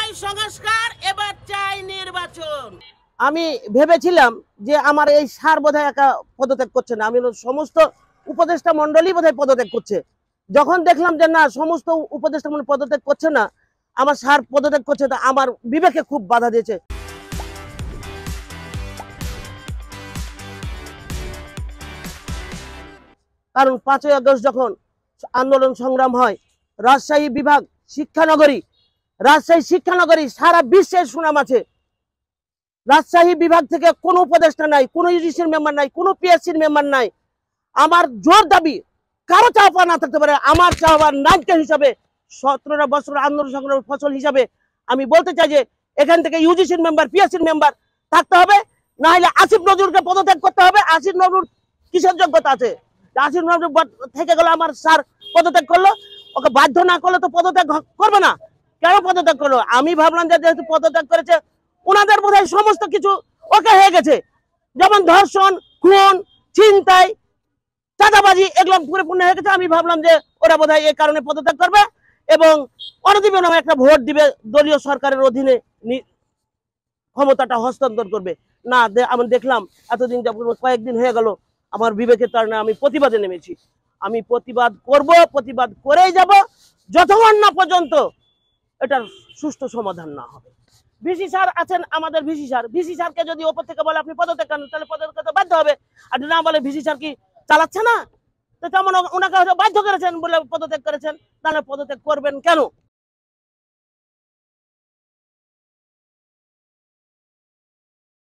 চাই সংস্কার, এবার চাই নির্বাচন। আমি ভেবেছিলাম যে আমার এই সার বোধহয় একা পদত্যাগ করছে না, আমি সমস্ত উপদেষ্টা মন্ডলী বোধহয় পদত্যাগ করছে। যখন দেখলাম যে না সমস্ত উপদেষ্টা মন্ডলী পদত্যাগ করছে না, আমার সার পদত্যাগ করছে, তা আমার বিবেকে খুব বাধা দিয়েছে। কারণ 5ই আগস্ট যখন আন্দোলন সংগ্রাম হয়, রাজশাহী বিভাগ শিক্ষানগরী, রাজশাহী শিক্ষানগরী সারা বিশ্বের সুনাম আছে। রাজশাহী বিভাগ থেকে কোনো উপদেষ্টা নাই, কোনো ইউজিসির মেম্বার নাই, কোনো পিএসসির মেম্বার নাই। আমার জোর দাবি, কারো চাওয়া না থাকতে পারে, আমার চাওয়ার নায়িকা হিসাবে 17টা বছর আন্দোলন সংগ্রামের ফসল হিসাবে আমি বলতে চাই যে এখান থেকে ইউজিসির মেম্বার, পিএসসির মেম্বার থাকতে হবে, না হলে আসিফ নজরুলকে পদত্যাগ করতে হবে। আসিফ নজরুল কিসের যোগ্যতা আছে? আসিফ নজরুল থেকে গেল, আমার স্যার পদত্যাগ করলো, ওকে বাধ্য না করলে তো পদত্যাগ করবে না। কেন পদত্যাগ করলো? আমি ভাবলাম যে যেহেতু পদত্যাগ করেছে, ওনাদের বোধহয় সমস্ত কিছু ওকে হয়ে গেছে, যেমন ধর্ষণ, খুন, ছিনতাই, চাঁদাবাজি, এগুলো পরিপূর্ণ হয়ে গেছে। আমি ভাবলাম যে ওরা বোধহয় এই কারণে পদত্যাগ করবে এবং অনতিবিলম্বে নামে একটা ভোট দিবে, দলীয় সরকারের অধীনে ক্ষমতাটা হস্তান্তর করবে। না, আমি দেখলাম এতদিন কয়েকদিন হয়ে গেল, আমার বিবেকের কারণে আমি প্রতিবাদে নেমেছি। আমি প্রতিবাদ করব, প্রতিবাদ করেই যাব যতক্ষণ না পর্যন্ত এটার সুষ্ঠু সমাধান না হবে। ভিসি স্যার আছেন, আমাদের ভিসি স্যারকে যদি ওপর থেকে বলে আপনি পদত্যাগ করেন, তাহলে পদত্যাগ করতে বাধ্য হবে। আর না বলে ভিসি স্যার কি চালাচ্ছে না, তো তেমন ওনাকে হয়তো বাধ্য করেছেন বলে পদত্যাগ করেছেন, তাহলে পদত্যাগ করবেন কেন?